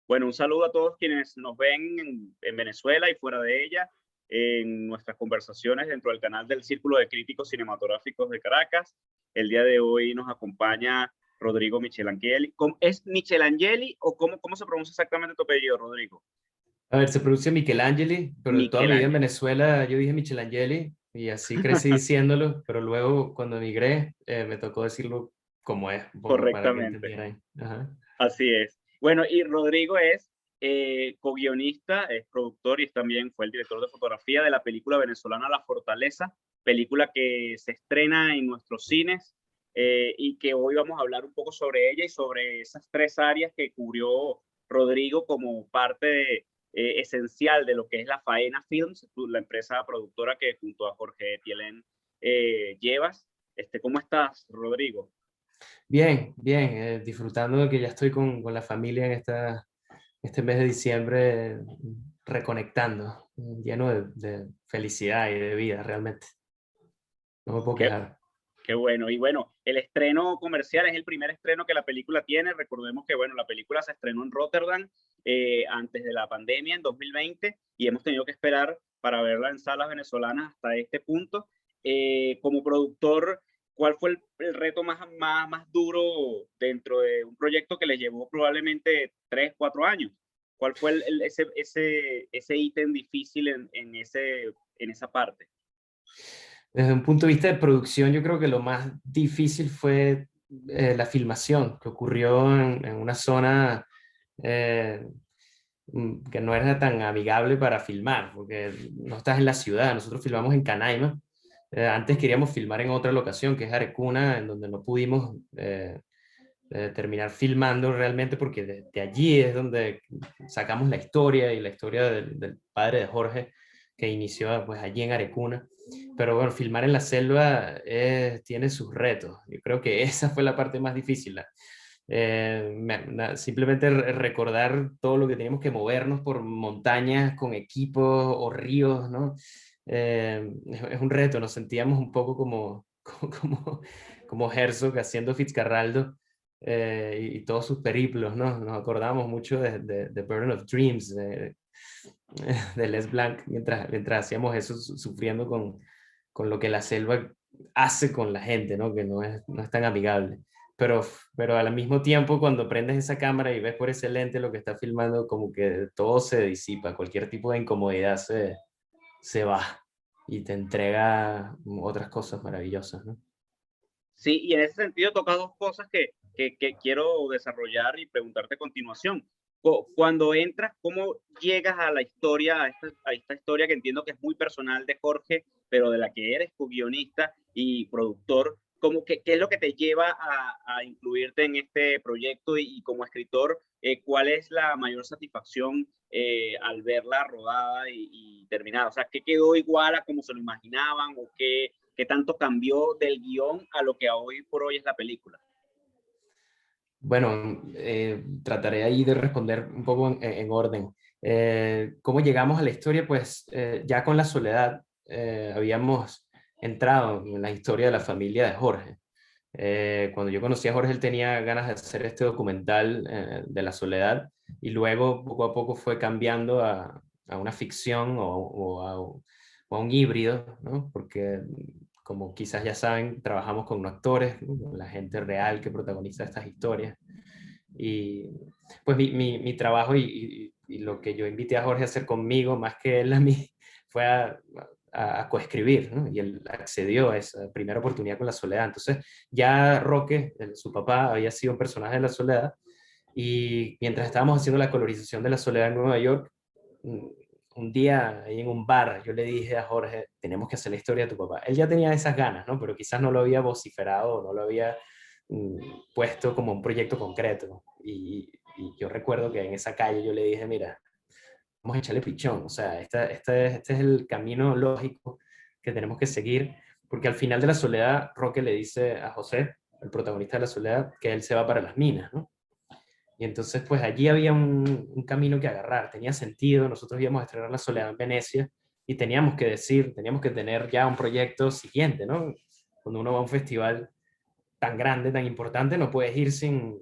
Bueno, un saludo a todos quienes nos ven en Venezuela y fuera de ella, en nuestras conversaciones dentro del canal del Círculo de Críticos Cinematográficos de Caracas. El día de hoy nos acompaña Rodrigo Michelangeli. ¿Es Michelangeli o cómo se pronuncia exactamente tu apellido, Rodrigo? A ver, se pronuncia Michelangeli, pero toda mi vida en Michelangeli, Venezuela yo dije Michelangeli y así crecí diciéndolo, pero luego cuando emigré me tocó decirlo como es, un poco para que correctamente. entendieran. Ajá. Así es. Bueno, y Rodrigo es co-guionista, es productor y también fue el director de fotografía de la película venezolana La Fortaleza, película que se estrena en nuestros cines y que hoy vamos a hablar un poco sobre ella y sobre esas tres áreas que cubrió Rodrigo como parte esencial de lo que es la Faena Films, la empresa productora que junto a Jorge Tielén llevas. ¿Cómo estás, Rodrigo? Bien, bien, disfrutando de que ya estoy con la familia en este mes de diciembre, reconectando, lleno de felicidad y de vida realmente. No me puedo Qué, quejar. Qué bueno. Y bueno, el estreno comercial es el primer estreno que la película tiene. Recordemos que, bueno, la película se estrenó en Rotterdam antes de la pandemia, en 2020, y hemos tenido que esperar para verla en salas venezolanas hasta este punto. Como productor, ¿cuál fue el reto más duro dentro de un proyecto que le llevó probablemente 3, 4 años? ¿Cuál fue ese ítem difícil en esa parte? Desde un punto de vista de producción, yo creo que lo más difícil fue la filmación, que ocurrió en una zona eh, que no era tan amigable para filmar, porque no estás en la ciudad, nosotros filmamos en Canaima. Antes queríamos filmar en otra locación, que es Arecuna, en donde no pudimos terminar filmando realmente, porque de allí es donde sacamos la historia y la historia del padre de Jorge, que inició pues allí en Arecuna. Pero bueno, filmar en la selva tiene sus retos. Yo creo que esa fue la parte más difícil. Simplemente recordar todo lo que teníamos que movernos por montañas con equipos o ríos, ¿no? Es un reto, nos sentíamos un poco como Herzog haciendo Fitzcarraldo y todos sus periplos, ¿no? Nos acordamos mucho de Burden of Dreams, de Les Blanc, mientras hacíamos eso, sufriendo con lo que la selva hace con la gente, ¿no? Que no es tan amigable. Pero, pero al mismo tiempo, cuando prendes esa cámara y ves por ese lente lo que está filmando, como que todo se disipa, cualquier tipo de incomodidad se va y te entrega otras cosas maravillosas, ¿no? Sí, y en ese sentido tocas dos cosas que quiero desarrollar y preguntarte a continuación. Cuando entras, ¿cómo llegas a la historia, a esta historia que entiendo que es muy personal de Jorge, pero de la que eres co-guionista y productor? ¿Qué es lo que te lleva a incluirte en este proyecto y como escritor, cuál es la mayor satisfacción al verla rodada y terminada? O sea, ¿qué quedó igual a como se lo imaginaban o qué tanto cambió del guión a lo que hoy por hoy es la película? Bueno, trataré ahí de responder un poco en orden. ¿Cómo llegamos a la historia? Pues ya con La Soledad habíamos entrado en la historia de la familia de Jorge. Cuando yo conocí a Jorge, él tenía ganas de hacer este documental de La Soledad y luego poco a poco fue cambiando a una ficción o a un híbrido, ¿no? Porque como quizás ya saben, trabajamos con actores, ¿no? Con la gente real que protagoniza estas historias. Y pues mi trabajo y lo que yo invité a Jorge a hacer conmigo, más que él a mí, fue a coescribir, ¿no? Y él accedió a esa primera oportunidad con La Soledad. Entonces, ya Roque, su papá, había sido un personaje de La Soledad, y mientras estábamos haciendo la colorización de La Soledad en Nueva York, un día ahí en un bar, yo le dije a Jorge, tenemos que hacer la historia de tu papá. Él ya tenía esas ganas, ¿no? Pero quizás no lo había vociferado, no lo había mm, puesto como un proyecto concreto. Y yo recuerdo que en esa calle yo le dije, mira, vamos a echarle pichón, o sea, este es el camino lógico que tenemos que seguir, porque al final de La Soledad, Roque le dice a José, el protagonista de La Soledad, que él se va para las minas, ¿no? Y entonces, pues allí había un camino que agarrar, tenía sentido, nosotros íbamos a estrenar La Soledad en Venecia y teníamos que decir, teníamos que tener ya un proyecto siguiente, ¿no? Cuando uno va a un festival tan grande, tan importante, no puedes ir sin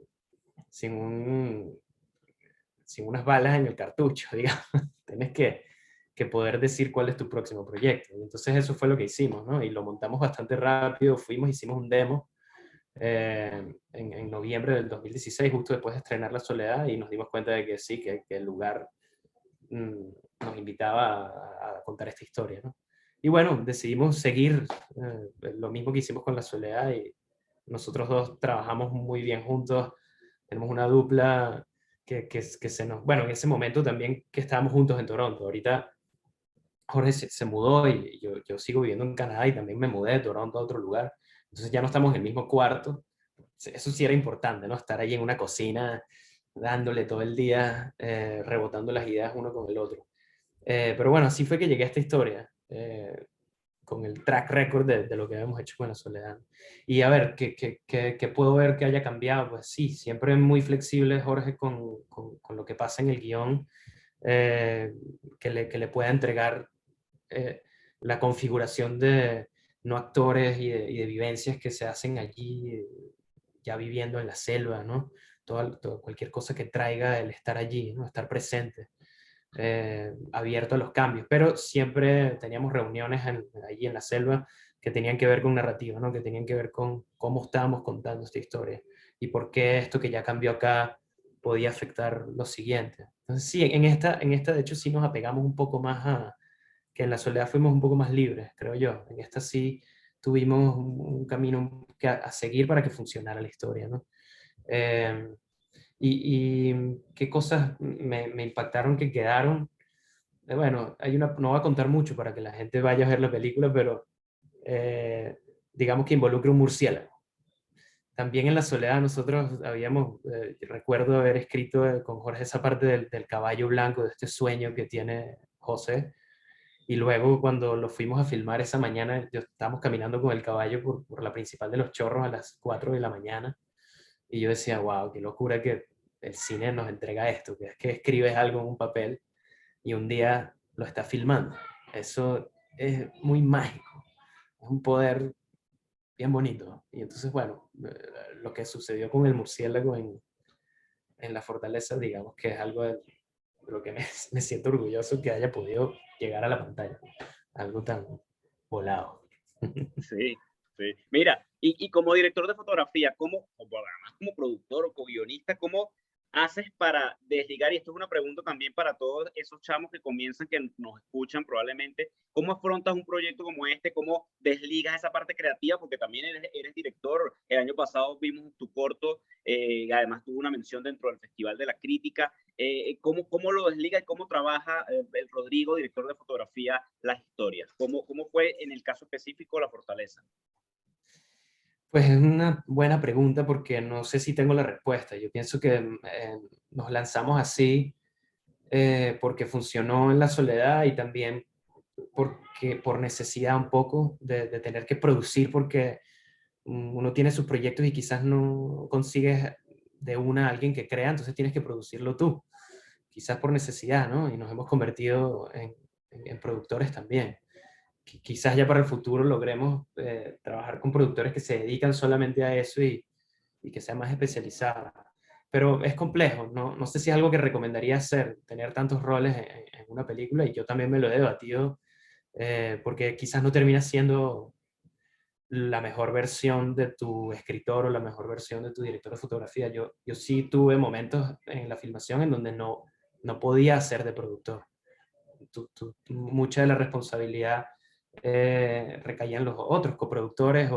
sin unas balas en el cartucho, digamos. Tienes que poder decir cuál es tu próximo proyecto. Y entonces eso fue lo que hicimos, ¿no? Y lo montamos bastante rápido, hicimos un demo en noviembre del 2016, justo después de estrenar La Soledad, y nos dimos cuenta de que sí, que el lugar mm, nos invitaba a contar esta historia, ¿no? Y bueno, decidimos seguir lo mismo que hicimos con La Soledad, y nosotros dos trabajamos muy bien juntos, tenemos una dupla que se nos... Bueno, en ese momento también que estábamos juntos en Toronto, ahorita Jorge se mudó y yo sigo viviendo en Canadá y también me mudé de Toronto a otro lugar, entonces ya no estamos en el mismo cuarto. Eso sí era importante, ¿no? Estar ahí en una cocina dándole todo el día, rebotando las ideas uno con el otro. Pero bueno, así fue que llegué a esta historia, con el track record de lo que habíamos hecho con La Soledad. Y a ver, ¿qué puedo ver que haya cambiado? Pues sí, siempre muy flexible Jorge con lo que pasa en el guión, que le pueda entregar la configuración de no actores y de vivencias que se hacen allí, ya viviendo en la selva, ¿no? Cualquier cosa que traiga el estar allí, ¿no? Estar presente, abierto a los cambios, pero siempre teníamos reuniones allí en la selva que tenían que ver con narrativa, ¿no? Que tenían que ver con cómo estábamos contando esta historia y por qué esto que ya cambió acá podía afectar lo siguiente. Entonces sí, en esta de hecho sí nos apegamos un poco más que en La Soledad fuimos un poco más libres, creo yo. En esta sí tuvimos un camino a seguir para que funcionara la historia, ¿no? Eh, y qué cosas me impactaron que quedaron. Bueno, no voy a contar mucho para que la gente vaya a ver la película, pero digamos que involucra un murciélago. También en La Soledad nosotros recuerdo haber escrito con Jorge esa parte del caballo blanco, de este sueño que tiene José, y luego cuando lo fuimos a filmar esa mañana, estábamos caminando con el caballo por la principal de Los Chorros a las 4 de la mañana, y yo decía, wow, qué locura que el cine nos entrega esto, que es que escribes algo en un papel y un día lo estás filmando. Eso es muy mágico, es un poder bien bonito. Y entonces, bueno, lo que sucedió con el murciélago en la fortaleza, digamos que es algo de lo que me siento orgulloso que haya podido llegar a la pantalla. Algo tan volado. Sí, sí. Mira, y como director de fotografía, ¿cómo, o además como productor o co-guionista, cómo haces para desligar? Y esto es una pregunta también para todos esos chamos que comienzan, que nos escuchan probablemente. ¿Cómo afrontas un proyecto como este? ¿Cómo desligas esa parte creativa? Porque también eres director. El año pasado vimos tu corto, además tuvo una mención dentro del Festival de la Crítica. ¿Cómo lo desliga y cómo trabaja el Rodrigo, director de fotografía, las historias? ¿Cómo fue en el caso específico La Fortaleza? Pues es una buena pregunta porque no sé si tengo la respuesta. Yo pienso que nos lanzamos así porque funcionó en La Soledad y también por necesidad un poco de tener que producir porque uno tiene sus proyectos y quizás no consigues de una a alguien que crea, entonces tienes que producirlo tú, quizás por necesidad, ¿no? Y nos hemos convertido en productores también. Quizás ya para el futuro logremos trabajar con productores que se dedican solamente a eso y que sean más especializados. Pero es complejo, ¿no? No sé si es algo que recomendaría hacer, tener tantos roles en una película, y yo también me lo he debatido, porque quizás no termina siendo la mejor versión de tu escritor o la mejor versión de tu director de fotografía. Yo sí tuve momentos en la filmación en donde no podía ser de productor. Mucha de la responsabilidad recaía en los otros coproductores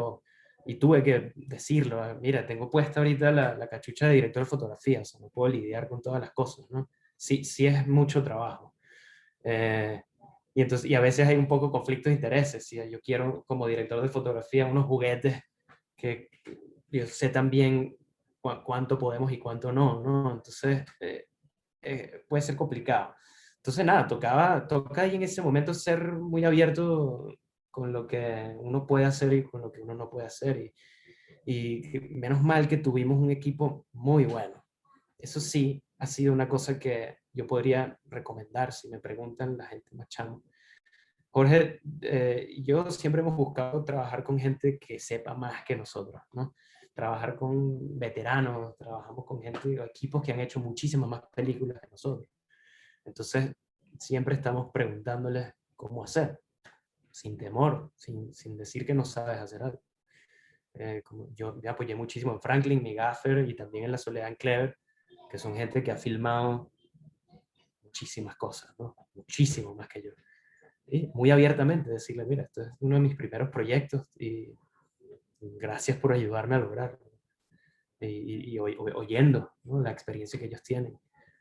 y tuve que decirlo, mira, tengo puesta ahorita la cachucha de director de fotografía, o sea, no puedo lidiar con todas las cosas, ¿no? Sí, sí es mucho trabajo. Eh, y a veces hay un poco conflictos de intereses. ¿Sí? Yo quiero, como director de fotografía, unos juguetes que yo sé también cuánto podemos y cuánto no, ¿no? Entonces, puede ser complicado. Entonces, nada, toca ahí en ese momento ser muy abierto con lo que uno puede hacer y con lo que uno no puede hacer. Y menos mal que tuvimos un equipo muy bueno. Eso sí, ha sido una cosa que yo podría recomendar si me preguntan la gente más chamo. Jorge, yo siempre hemos buscado trabajar con gente que sepa más que nosotros, ¿no? trabajar con veteranos, trabajamos con gente, equipos que han hecho muchísimas más películas que nosotros. Entonces, siempre estamos preguntándoles cómo hacer, sin temor, sin decir que no sabes hacer algo. Como yo me apoyé muchísimo en Franklin, mi gaffer, y también en La Soledad en Clever, que son gente que ha filmado muchísimas cosas, ¿no? Muchísimo más que yo. Y muy abiertamente decirle, mira, esto es uno de mis primeros proyectos y gracias por ayudarme a lograrlo. Y oyendo, ¿no?, la experiencia que ellos tienen,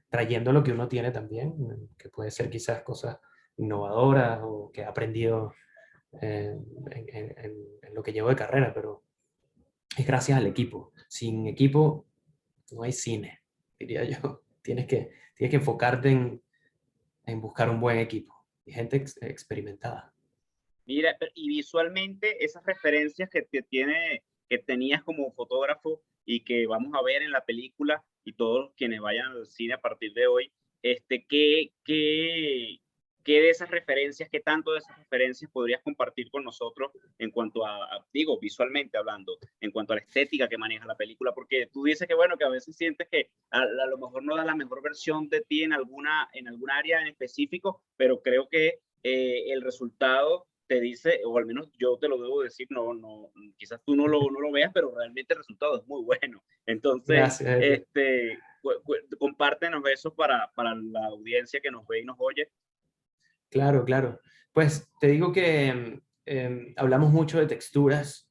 trayendo lo que uno tiene también, que puede ser quizás cosas innovadoras o que ha aprendido en lo que llevo de carrera, pero es gracias al equipo. Sin equipo no hay cine, diría yo. Tienes que enfocarte en buscar un buen equipo y gente experimentada. Mira, y visualmente esas referencias que tenías como fotógrafo y que vamos a ver en la película y todos quienes vayan al cine a partir de hoy, ¿qué de esas referencias, qué tanto de esas referencias podrías compartir con nosotros en cuanto digo, visualmente hablando, en cuanto a la estética que maneja la película? Porque tú dices que, bueno, que a veces sientes que a lo mejor no da la mejor versión de ti en alguna área en específico, pero creo que el resultado te dice, o al menos yo te lo debo decir, quizás tú no lo veas, pero realmente el resultado es muy bueno. Entonces, Gracias. compártenos eso para la audiencia que nos ve y nos oye. Claro, claro. Pues te digo que hablamos mucho de texturas.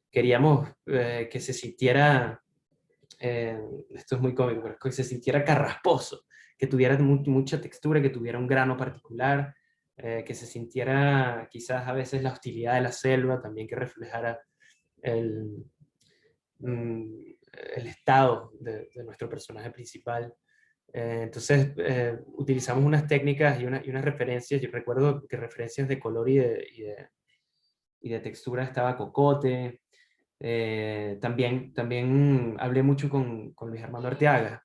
Queríamos que se sintiera, esto es muy cómico, pero que se sintiera carrasposo, que tuviera mucha textura, que tuviera un grano particular, que se sintiera quizás a veces la hostilidad de la selva, también que reflejara el, mm, el estado de nuestro personaje principal. Entonces, utilizamos unas técnicas y unas referencias. Yo recuerdo que referencias de color y de textura estaba Cocote. También hablé mucho con Luis Armando Arteaga,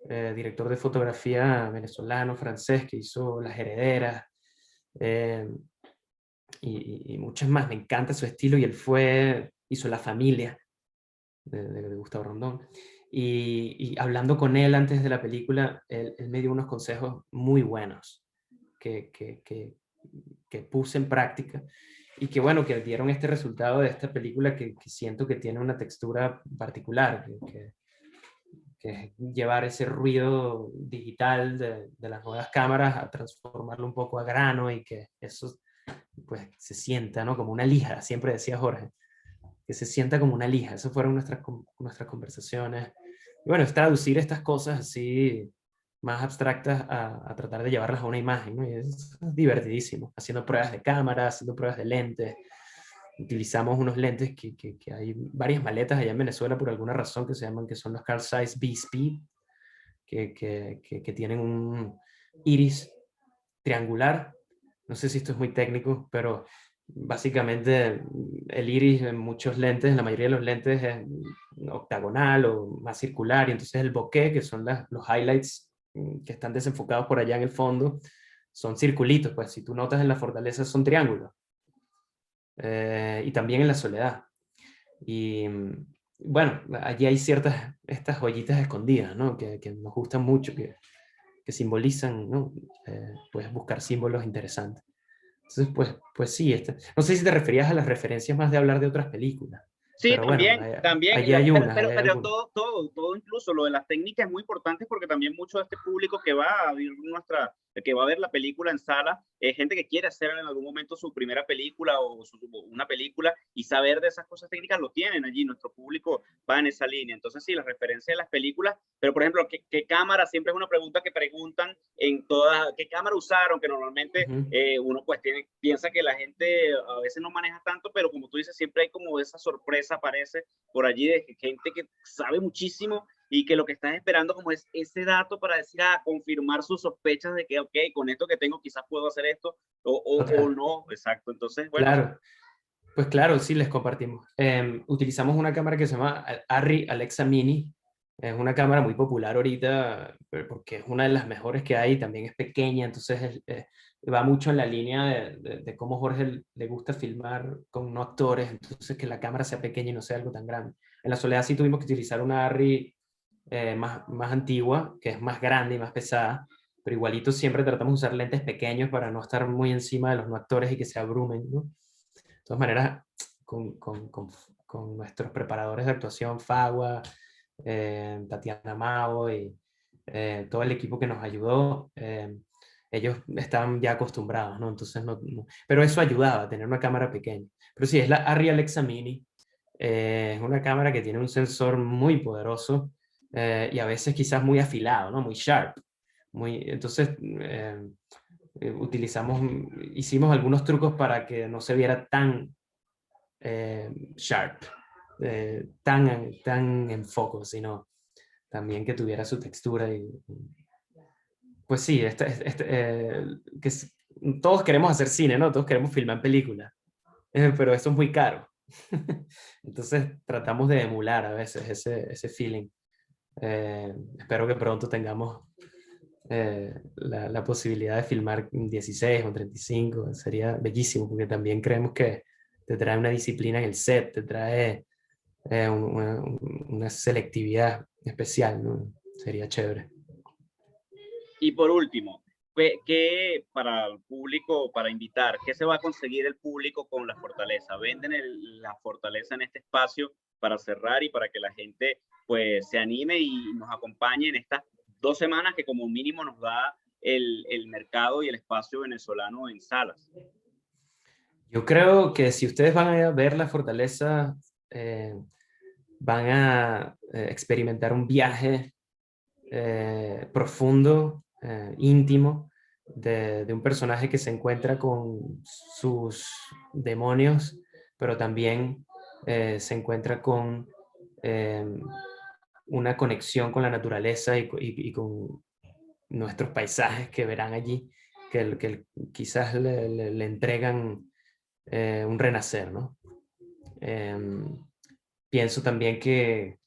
director de fotografía venezolano, francés, que hizo Las Herederas, eh, y muchas más. Me encanta su estilo y él hizo La Familia de Gustavo Rondón. Y hablando con él antes de la película, él me dio unos consejos muy buenos que puse en práctica y que, bueno, que dieron este resultado de esta película que siento que tiene una textura particular, que es llevar ese ruido digital de las nuevas cámaras a transformarlo un poco a grano y que eso pues se sienta, ¿no?, como una lija, siempre decía Jorge, que se sienta como una lija. Esas fueron nuestras conversaciones. Y bueno, es traducir estas cosas así más abstractas a tratar de llevarlas a una imagen, ¿no? Y es divertidísimo, haciendo pruebas de cámara, haciendo pruebas de lentes. Utilizamos unos lentes que hay varias maletas allá en Venezuela por alguna razón que son los Carl Zeiss B-Speed, que tienen un iris triangular. No sé si esto es muy técnico, pero básicamente el iris en muchos lentes, en la mayoría de los lentes es octagonal o más circular, y entonces el bokeh, que son los highlights que están desenfocados por allá en el fondo, son circulitos, pues si tú notas en La Fortaleza son triángulos, y también en La Soledad. Y bueno, allí hay estas joyitas escondidas, ¿no?, que nos gustan mucho, que simbolizan, ¿no?, pues buscar símbolos interesantes. Entonces, pues sí, no sé si te referías a las referencias más de hablar de otras películas, Sí, pero bueno, también, allí hay unas, pero, allí hay algunas. todo, incluso lo de las técnicas es muy importante porque también mucho de este público que va a que va a ver la película en sala, es gente que quiere hacer en algún momento su primera película o una película y saber de esas cosas técnicas lo tienen allí, nuestro público va en esa línea. Entonces sí, las referencias de las películas, pero por ejemplo, ¿qué cámara? Siempre es una pregunta que preguntan en todas, ¿qué cámara usaron? Que normalmente Ujú. uno pues piensa que la gente a veces no maneja tanto, pero como tú dices, siempre hay como esa sorpresa aparece por allí de gente que sabe muchísimo y que lo que estás esperando como es ese dato para decir, confirmar sus sospechas de que, ok, con esto que tengo quizás puedo hacer esto o Total, no, exacto. Entonces, bueno, claro. Pues claro, sí, les compartimos. Utilizamos una cámara que se llama Arri Alexa Mini, Es una cámara muy popular ahorita, porque es una de las mejores que hay, también es pequeña, entonces va mucho en la línea de cómo Jorge le gusta filmar con no actores, entonces que la cámara sea pequeña y no sea algo tan grande. En La Soledad sí tuvimos que utilizar una Arri más antigua, que es más grande y más pesada, pero igualito siempre tratamos de usar lentes pequeños para no estar muy encima de los no actores y que se abrumen, ¿no? De todas maneras, con nuestros preparadores de actuación, Fagua, Tatiana Mao y todo el equipo que nos ayudó, ellos estaban ya acostumbrados, ¿no? Entonces, pero eso ayudaba a tener una cámara pequeña. Pero sí, es la Arri Alexa Mini. Es una cámara que tiene un sensor muy poderoso y a veces quizás muy afilado, ¿no? Muy sharp. Entonces, hicimos algunos trucos para que no se viera tan sharp, tan en foco, sino también que tuviera su textura. Pues sí, todos queremos hacer cine, ¿no? Todos queremos filmar películas, pero eso es muy caro. Entonces tratamos de emular a veces ese feeling. Espero que pronto tengamos la posibilidad de filmar en 16 o 35, sería bellísimo, porque también creemos que te trae una disciplina en el set, te trae una selectividad especial, ¿no? Sería chévere. Y por último, ¿qué para el público, para invitar, qué se va a conseguir el público con la Fortaleza? ¿Venden la Fortaleza en este espacio para cerrar y para que la gente pues se anime y nos acompañe en estas 2 semanas que como mínimo nos da el mercado y el espacio venezolano en salas? Yo creo que si ustedes van a ver la Fortaleza, van a experimentar un viaje profundo, íntimo, de un personaje que se encuentra con sus demonios, pero también se encuentra con una conexión con la naturaleza y con nuestros paisajes que verán allí, que quizás le entregan un renacer, ¿no? Pienso también que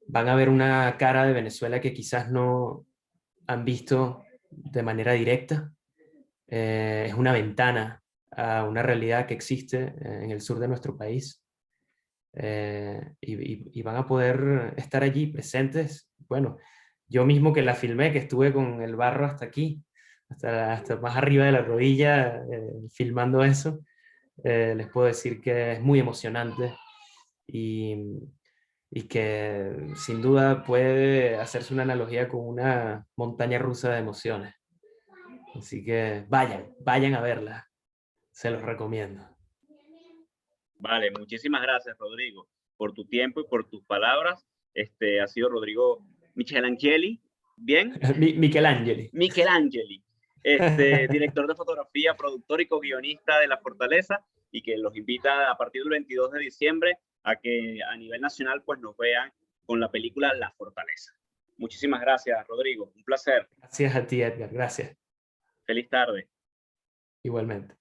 van a ver una cara de Venezuela que quizás no han visto de manera directa. Es una ventana a una realidad que existe en el sur de nuestro país. Y van a poder estar allí presentes. Bueno, yo mismo que la filmé, que estuve con el barro hasta aquí, hasta más arriba de la rodilla, filmando eso, les puedo decir que es muy emocionante y, y que sin duda puede hacerse una analogía con una montaña rusa de emociones. Así que vayan a verla, se los recomiendo. Vale, muchísimas gracias, Rodrigo, por tu tiempo y por tus palabras. Ha sido Rodrigo Michelangeli, ¿bien? Michelangeli. Michelangeli, director de fotografía, productor y co-guionista de La Fortaleza, y que los invita a partir del 22 de diciembre a que a nivel nacional pues nos vean con la película La Fortaleza. Muchísimas gracias, Rodrigo. Un placer. Gracias a ti, Edgar. Gracias. Feliz tarde. Igualmente.